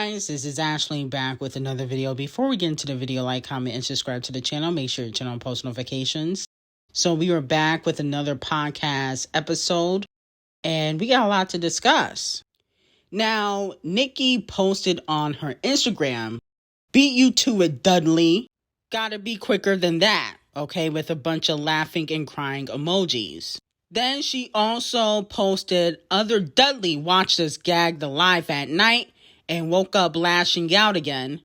guys, this is Ashley back with another video. Before we get into the video, like, comment, and subscribe to the channel. Make sure you turn on post notifications. So we are back with another podcast episode, and we got a lot to discuss. Now, Nicki posted on her Instagram, "Beat you to it, Dudley. Gotta be quicker than that," okay, with a bunch of laughing and crying emojis. Then she also posted, "Other Dudley watched us gagged alive at night and woke up lashing out again.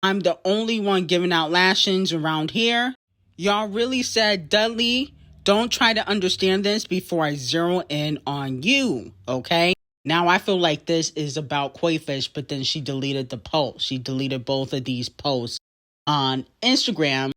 I'm the only one giving out lashings around here. Y'all really said, Dudley, don't try to understand this before I zero in on you," okay? Now I feel like this is about Quayfish, but then she deleted the post. She deleted both of these posts on Instagram,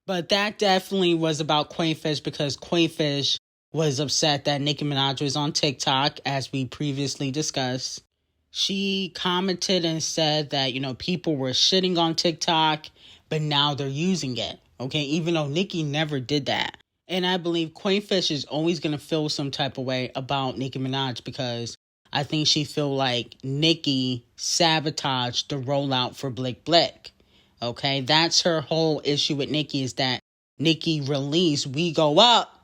but that definitely was about Quayfish because Quayfish was upset that Nicki Minaj was on TikTok, as we previously discussed. She commented and said that, people were shitting on TikTok, but now they're using it, okay? Even though Nicki never did that. And I believe Quayfish is always going to feel some type of way about Nicki Minaj because I think she feel like Nicki sabotaged the rollout for Blick Blick, okay? That's her whole issue with Nicki, is that Nicki released We Go Up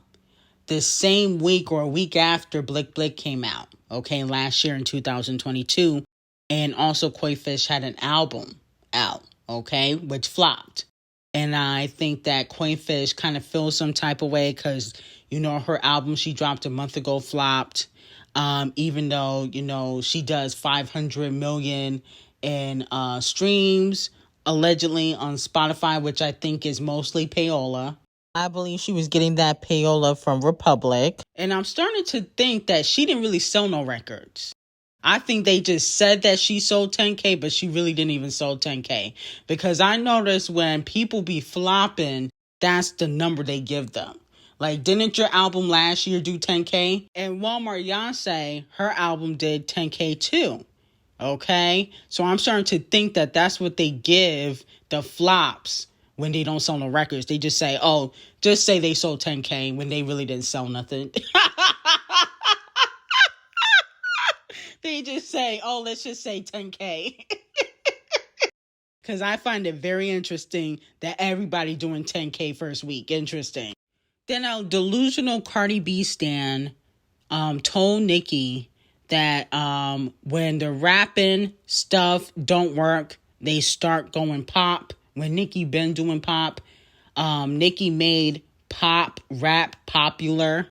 the same week or a week after Blick Blick came out, okay, last year in 2022. And also Quayfish had an album out, okay, which flopped. And I think that Quayfish kind of feels some type of way because, her album she dropped a month ago flopped. Even though, she does 500 million in streams, allegedly, on Spotify, which I think is mostly payola. I believe she was getting that payola from Republic. And I'm starting to think that she didn't really sell no records. I think they just said that she sold 10K, but she really didn't even sell 10K. Because I noticed when people be flopping, that's the number they give them. Like, didn't your album last year do 10K? And Walmart Beyonce, her album did 10K too. Okay? So I'm starting to think that that's what they give the flops when they don't sell no records. They just say, just say they sold 10K when they really didn't sell nothing. They just say, let's just say 10K. Because I find it very interesting that everybody doing 10K first week. Interesting. Then a delusional Cardi B stan told Nicki that when the rapping stuff don't work, they start going pop. When Nicki been doing pop, Nicki made pop rap popular.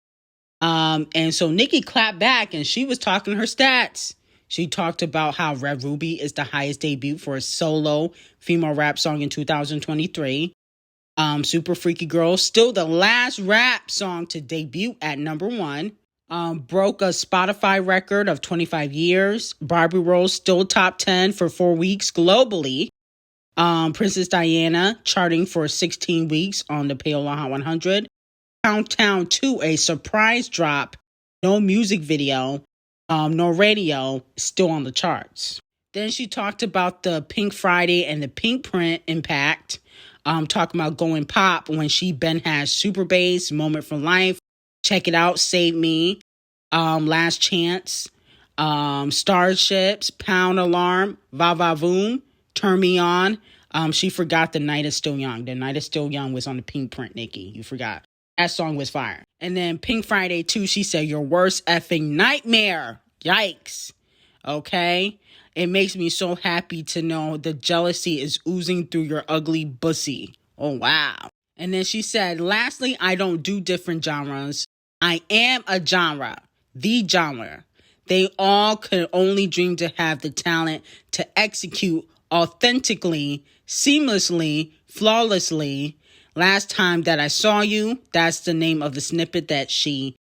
And so Nicki clapped back and she was talking her stats. She talked about how REC0RDI is the highest debut for a solo female rap song in 2023. Super Freaky Girl, still the last rap song to debut at number 1. Broke a Spotify record of 25 years. Barbie Rose still top 10 for 4 weeks globally. Princess Diana charting for 16 weeks on the Payola Hot 100. Countdown to a surprise drop. No music video, no radio, still on the charts. Then she talked about the Pink Friday and the Pink Print impact. Talking about going pop when she been has Super Bass, Moment for Life, Check It Out, Save Me, Last Chance, Starships, Pound Alarm, Va Va Voom, Turn Me On. She forgot The Night Is Still Young. The Night Is Still Young was on the Pink Print, Nicki. You forgot. That song was fire. And then Pink Friday 2, she said, "Your worst effing nightmare." Yikes. Okay? It makes me so happy to know the jealousy is oozing through your ugly pussy. Oh, wow. And then she said, "Lastly, I don't do different genres. I am a genre. The genre. They all could only dream to have the talent to execute authentically, seamlessly, flawlessly. Last time that I saw you," that's the name of the snippet that she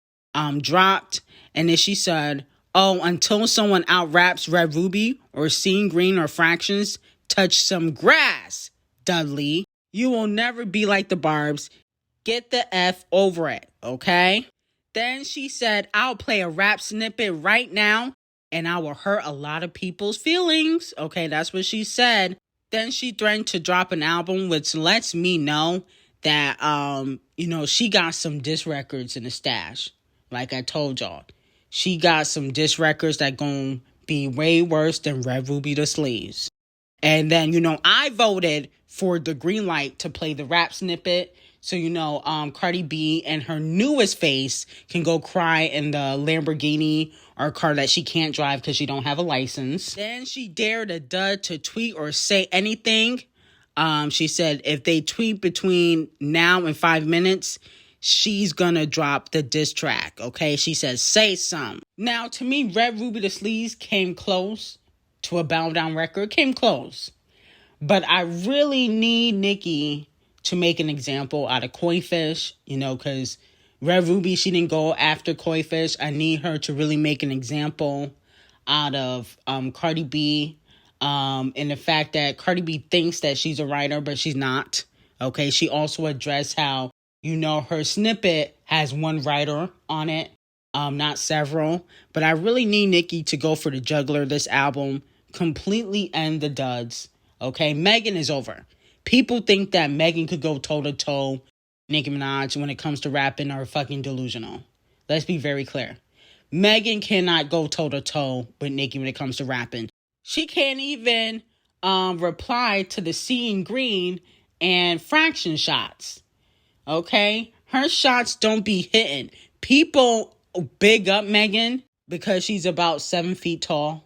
dropped. And then she said, "Until someone out raps REC0RDI or Seeing Green or Fractions, touch some grass, Dudley. You will never be like the Barbs. Get the F over it, okay?" Then she said, "I'll play a rap snippet right now and I will hurt a lot of people's feelings." Okay, that's what she said. Then she threatened to drop an album, which lets me know that, she got some diss records in the stash. Like I told y'all, she got some diss records that gonna be way worse than REC0RDI the Sleaze. And then, I voted for the green light to play the rap snippet. So, Cardi B and her newest face can go cry in the Lamborghini or car that she can't drive because she don't have a license. Then she dared a dud to tweet or say anything. She said if they tweet between now and 5 minutes, she's gonna drop the diss track, okay? She says, say something. Now, to me, REC0RDI Sleaze came close to a bow down record. Came close. But I really need Nicki to make an example out of Koi Fish, because REC0RDI, she didn't go after Koi Fish. I need her to really make an example out of Cardi B. And the fact that Cardi B thinks that she's a writer, but she's not. Okay, she also addressed how, her snippet has one writer on it, not several. But I really need Nicki to go for the juggler this album, completely end the duds. Okay, Megan is over. People think that Megan could go toe-to-toe Nicki Minaj when it comes to rapping are fucking delusional. Let's be very clear. Megan cannot go toe-to-toe with Nicki when it comes to rapping. She can't even reply to the Seeing Green and fraction shots. Okay? Her shots don't be hitting. People big up Megan because she's about 7 feet tall.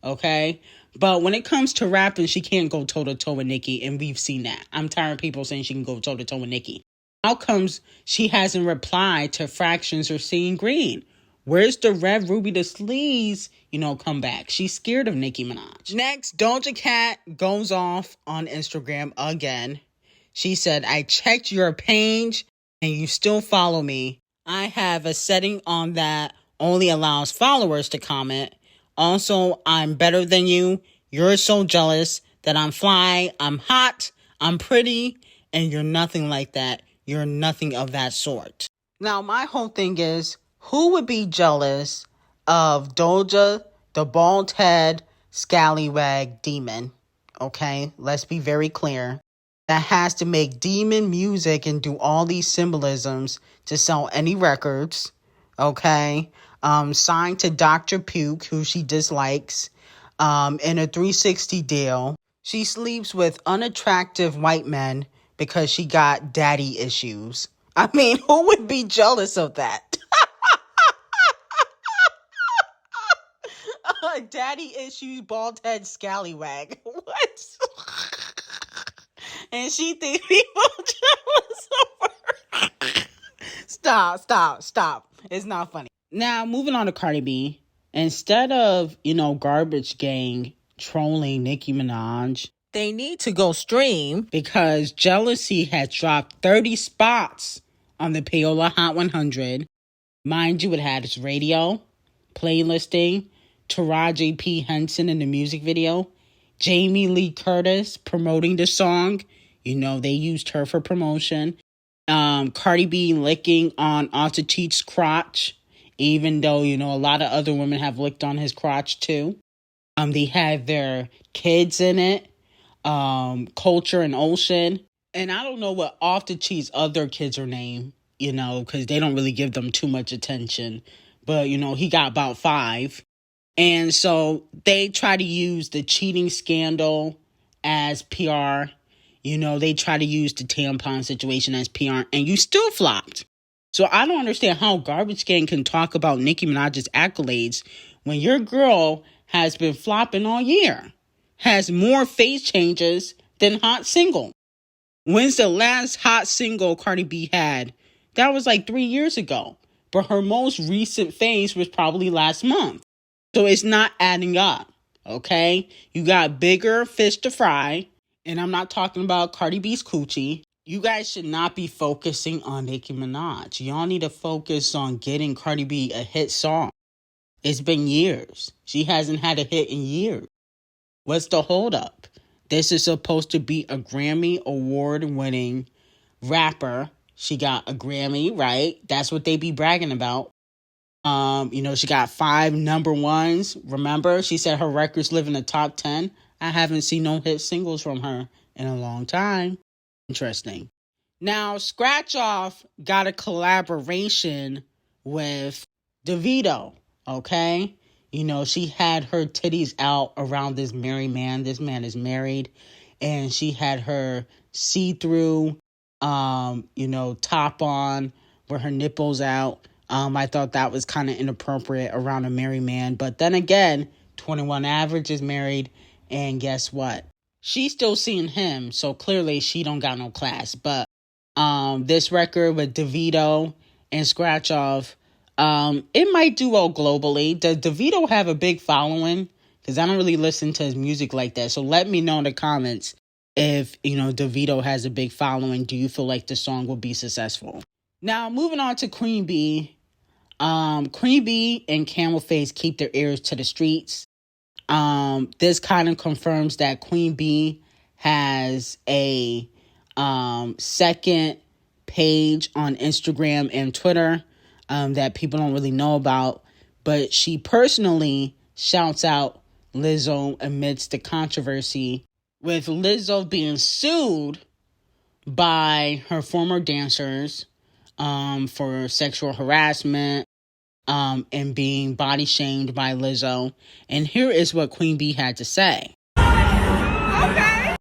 Okay? But when it comes to rapping, she can't go toe-to-toe with Nicki, and we've seen that. I'm tired of people saying she can go toe-to-toe with Nicki. How comes she hasn't replied to fractions or Seeing Green? Where's the REC0RDI Sleaze, comeback? She's scared of Nicki Minaj. Next, Doja Cat goes off on Instagram again. She said, I checked your page and you still follow me. I have a setting on that only allows followers to comment. Also, I'm better than you. You're so jealous that I'm fly, I'm hot, I'm pretty, and you're nothing like that. You're nothing of that sort. Now, my whole thing is, who would be jealous of Doja, the bald head, scallywag demon? Okay, let's be very clear. That has to make demon music and do all these symbolisms to sell any records. Okay, signed to Dr. Puke, who she dislikes, in a 360 deal. She sleeps with unattractive white men because she got daddy issues. I mean, who would be jealous of that? Daddy issues, bald head, scallywag. What? And she thinks people jealous of her. Stop. It's not funny. Now, moving on to Cardi B. Instead of, Garbage Gang trolling Nicki Minaj, they need to go stream because Jealousy has dropped 30 spots on the Payola Hot 100. Mind you, it had its radio, playlisting, Taraji P. Henson in the music video, Jamie Lee Curtis promoting the song. They used her for promotion. Cardi B licking on Teäśe's crotch, even though, a lot of other women have licked on his crotch too. They had their kids in it, Culture and Ocean. And I don't know what Teäśe's other kids are named, because they don't really give them too much attention. But, he got about 5. And so they try to use the cheating scandal as PR. They try to use the tampon situation as PR, and you still flopped. So I don't understand how Garbage Gang can talk about Nicki Minaj's accolades when your girl has been flopping all year, has more face changes than hot single. When's the last hot single Cardi B had? That was like 3 years ago. But her most recent phase was probably last month. So it's not adding up, okay? You got bigger fish to fry. And I'm not talking about Cardi B's coochie. You guys should not be focusing on Nicki Minaj. Y'all need to focus on getting Cardi B a hit song. It's been years. She hasn't had a hit in years. What's the holdup? This is supposed to be a Grammy award-winning rapper. She got a Grammy, right? That's what they be bragging about. She got 5 number ones. Remember, she said her records live in the top 10. I haven't seen no hit singles from her in a long time. Interesting. Now, Scratch Off got a collaboration with Davido, okay? You know, she had her titties out around this married man. This man is married. And she had her see-through, top on with her nipples out. I thought that was kind of inappropriate around a married man. But then again, 21 Average is married. And guess what? She's still seeing him. So clearly she don't got no class. But this record with Davido and Scratch Off, it might do well globally. Does Davido have a big following? Because I don't really listen to his music like that. So let me know in the comments if, Davido has a big following. Do you feel like the song will be successful? Now, moving on to Queen B. Queen B and Camel Face keep their ears to the streets. This kind of confirms that Queen B has a second page on Instagram and Twitter that people don't really know about. But she personally shouts out Lizzo amidst the controversy with Lizzo being sued by her former dancers for sexual harassment and being body shamed by Lizzo. And here is what Queen B had to say. Okay.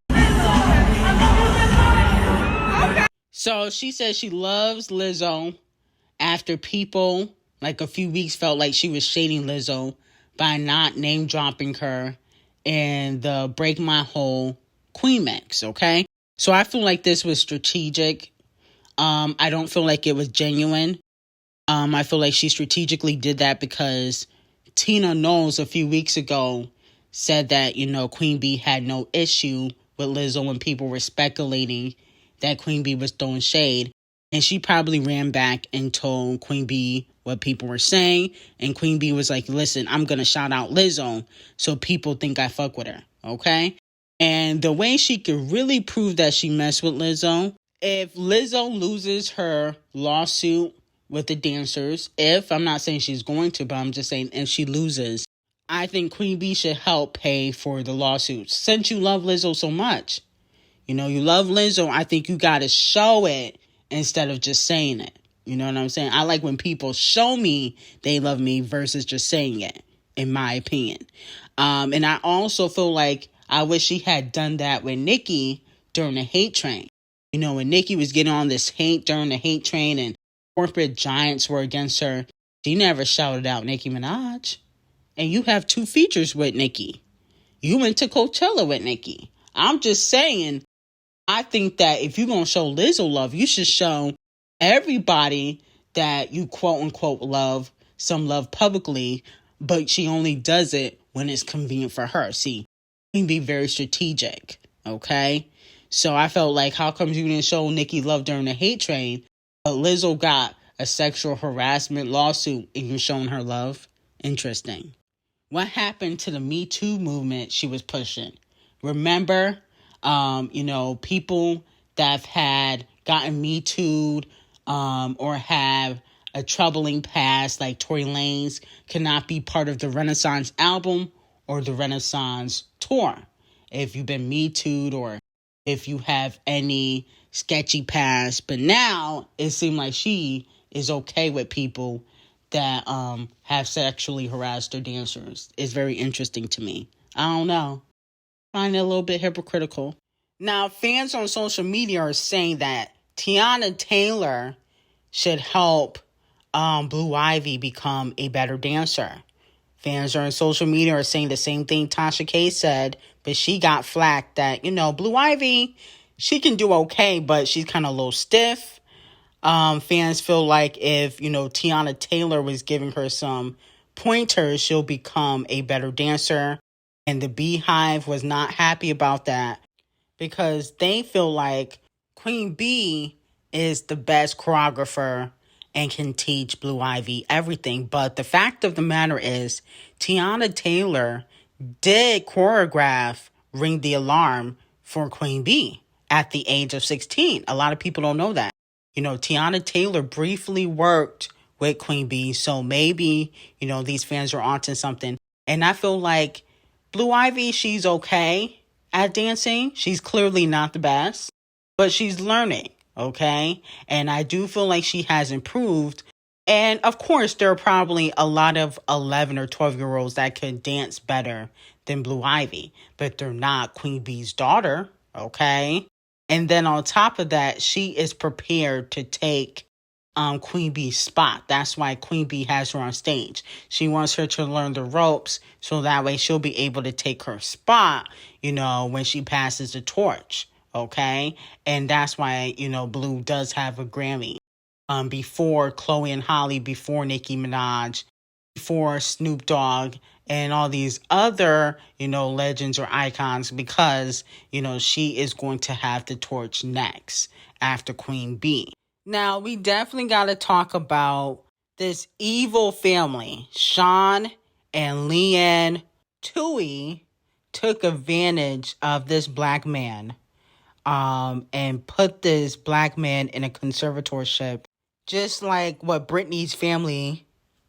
So she says she loves Lizzo after people, like a few weeks, felt like she was shading Lizzo by not name dropping her in the Break My Hole Queen Mix, okay? So I feel like this was strategic. I don't feel like it was genuine. I feel like she strategically did that because Tina Knowles a few weeks ago said that, Queen B had no issue with Lizzo when people were speculating that Queen B was throwing shade. And she probably ran back and told Queen B what people were saying. And Queen B was like, listen, I'm going to shout out Lizzo so people think I fuck with her. Okay? And the way she could really prove that she messed with Lizzo, if Lizzo loses her lawsuit with the dancers, I'm not saying she's going to, but I'm just saying if she loses, I think Queen B should help pay for the lawsuits. Since you love Lizzo so much, you love Lizzo, I think you got to show it instead of just saying it. You know what I'm saying? I like when people show me they love me versus just saying it, in my opinion. And I also feel like I wish she had done that with Nicki during the hate train. When Nicki was getting on this hate during the hate train and corporate giants were against her, she never shouted out Nicki Minaj. And you have 2 features with Nicki. You went to Coachella with Nicki. I'm just saying, I think that if you're going to show Lizzo love, you should show everybody that you quote unquote love some love publicly, but she only does it when it's convenient for her. See, you can be very strategic, okay? So I felt like, how come you didn't show Nicki love during the hate train, but Lizzo got a sexual harassment lawsuit and you're showing her love? Interesting. What happened to the Me Too movement she was pushing? Remember, people that have had gotten Me Too'd or have a troubling past, like Tory Lanez, cannot be part of the Renaissance album or the Renaissance tour. If you've been Me Too'd or if you have any sketchy past. But now it seems like she is okay with people that have sexually harassed their dancers. It's very interesting to me. I don't know. I find it a little bit hypocritical. Now, fans on social media are saying that Teyana Taylor should help Blue Ivy become a better dancer. Fans on social media are saying the same thing Tasha K said, but she got flack that, Blue Ivy, she can do okay, but she's kind of a little stiff. Fans feel like if, Teyana Taylor was giving her some pointers, she'll become a better dancer. And the Beehive was not happy about that because they feel like Queen B is the best choreographer and can teach Blue Ivy everything. But the fact of the matter is, Teyana Taylor did choreograph Ring the Alarm for Queen B at the age of 16. A lot of people don't know that. Teyana Taylor briefly worked with Queen B, so maybe, these fans are onto something. And I feel like Blue Ivy, she's okay at dancing. She's clearly not the best, but she's learning, okay? And I do feel like she has improved, And of course, there are probably a lot of 11 or 12-year-olds that could dance better than Blue Ivy, but they're not Queen B's daughter, okay? And then on top of that, she is prepared to take Queen B's spot. That's why Queen Bee has her on stage. She wants her to learn the ropes so that way she'll be able to take her spot, when she passes the torch, okay? And that's why, Blue does have a Grammy. Before Chloe and Holly, before Nicki Minaj, before Snoop Dogg, and all these other, legends or icons, because, she is going to have the torch next after Queen Bee. Now, we definitely got to talk about this evil family. Sean and Leanne Tui took advantage of this black man and put this black man in a conservatorship, just like what Britney's family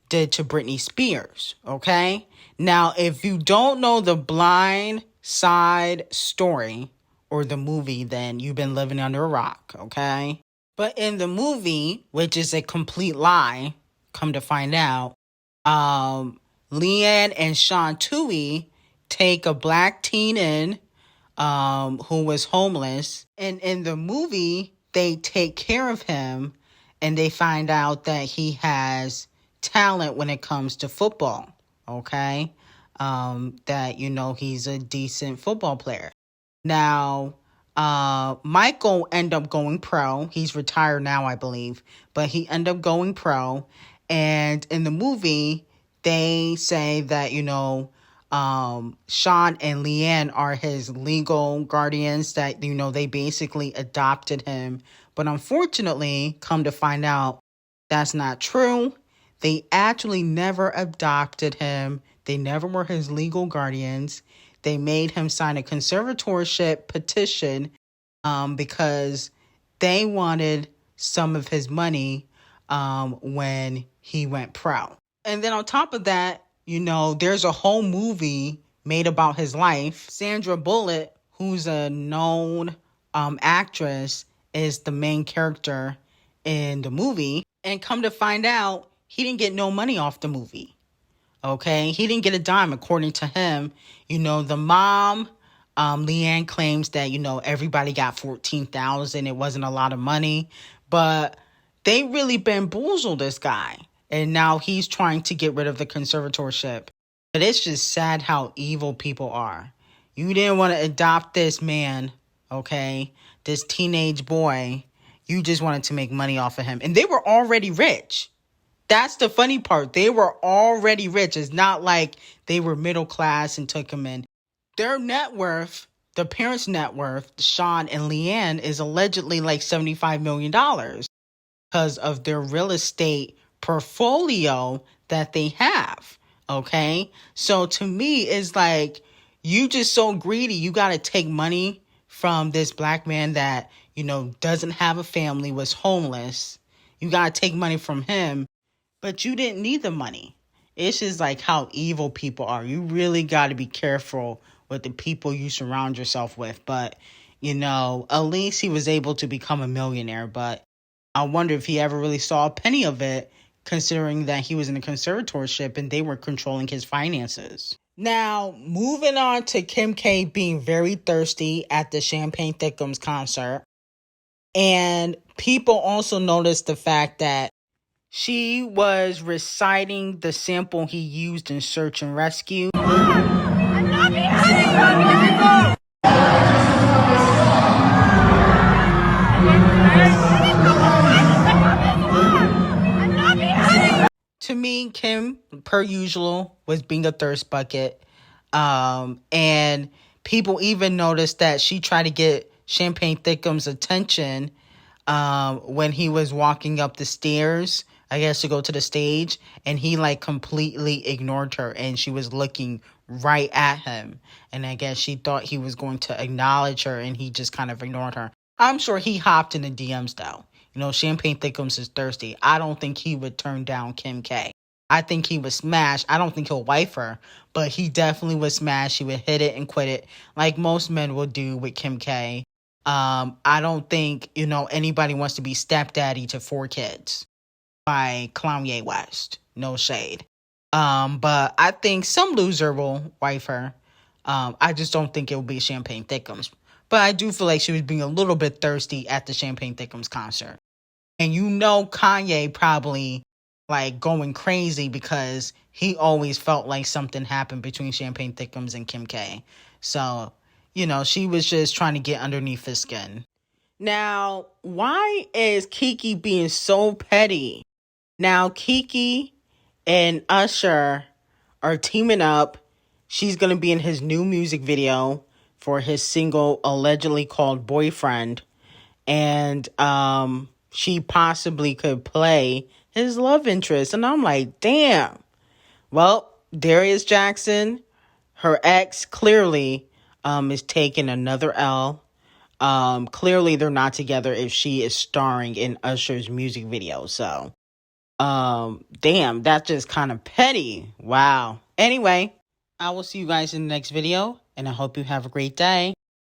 did to Britney Spears, okay? Now, if you don't know the Blind Side story or the movie, then you've been living under a rock, okay? But in the movie, which is a complete lie, come to find out, Leanne and Sean Tui take a black teen in who was homeless. And in the movie, they take care of him and they find out that he has talent when it comes to football, okay? That, he's a decent football player. Now, Michael ended up going pro. He's retired now, I believe, but he ended up going pro. And in the movie, they say that, Sean and Leanne are his legal guardians, that, they basically adopted him. But unfortunately, come to find out, that's not true. They actually never adopted him. They never were his legal guardians. They made him sign a conservatorship petition because they wanted some of his money when he went pro. And then on top of that, there's a whole movie made about his life. Sandra Bullock, who's a known actress, is the main character in the movie. And come to find out, he didn't get no money off the movie. Okay, he didn't get a dime, according to him. The mom, Leanne, claims that, everybody got $14,000. It wasn't a lot of money, but they really bamboozled this guy. And now he's trying to get rid of the conservatorship. But it's just sad how evil people are. You didn't want to adopt this man, okay? This teenage boy. You just wanted to make money off of him. And they were already rich. That's the funny part. They were already rich. It's not like they were middle class and took him in. Their net worth, the parents' net worth, Sean and Leanne, is allegedly like $75 million because of their real estate portfolio that they have. Okay? So to me, it's like, you just so greedy. You got to take money from this black man that, doesn't have a family, was homeless. You got to take money from him. But you didn't need the money. It's just like how evil people are. You really got to be careful with the people you surround yourself with. But, at least he was able to become a millionaire. But I wonder if he ever really saw a penny of it, considering that he was in a conservatorship and they were controlling his finances. Now, moving on to Kim K being very thirsty at the Champagne Thickums concert. And people also noticed the fact that she was reciting the sample he used in Search and Rescue. To me, Kim, per usual, was being a thirst bucket. And people even noticed that she tried to get Champagne Thickums' attention when he was walking up the stairs, I guess, to go to the stage, and he completely ignored her, and she was looking right at him. And I guess she thought he was going to acknowledge her, and he just kind of ignored her. I'm sure he hopped in the DMs though. Champagne Thickums is thirsty. I don't think he would turn down Kim K. I think he would smash. I don't think he'll wife her, but he definitely would smash. He would hit it and quit it like most men will do with Kim K. I don't think, anybody wants to be stepdaddy to 4 kids. by Kanye West. No shade. But I think some loser will wife her. I just don't think it will be Champagne Thickums. But I do feel like she was being a little bit thirsty at the Champagne Thickums concert. And you know Kanye probably like going crazy because he always felt like something happened between Champagne Thickums and Kim K. So, you know, she was just trying to get underneath his skin. Now, why is Keke being so petty? Now, Keke and Usher are teaming up. She's going to be in his new music video for his single allegedly called Boyfriend. And she possibly could play his love interest. And I'm like, damn. Well, Darius Jackson, her ex, clearly is taking another L. Clearly they're not together if she is starring in Usher's music video. So, damn, that's just kind of petty. Wow. Anyway, I will see you guys in the next video, and I hope you have a great day.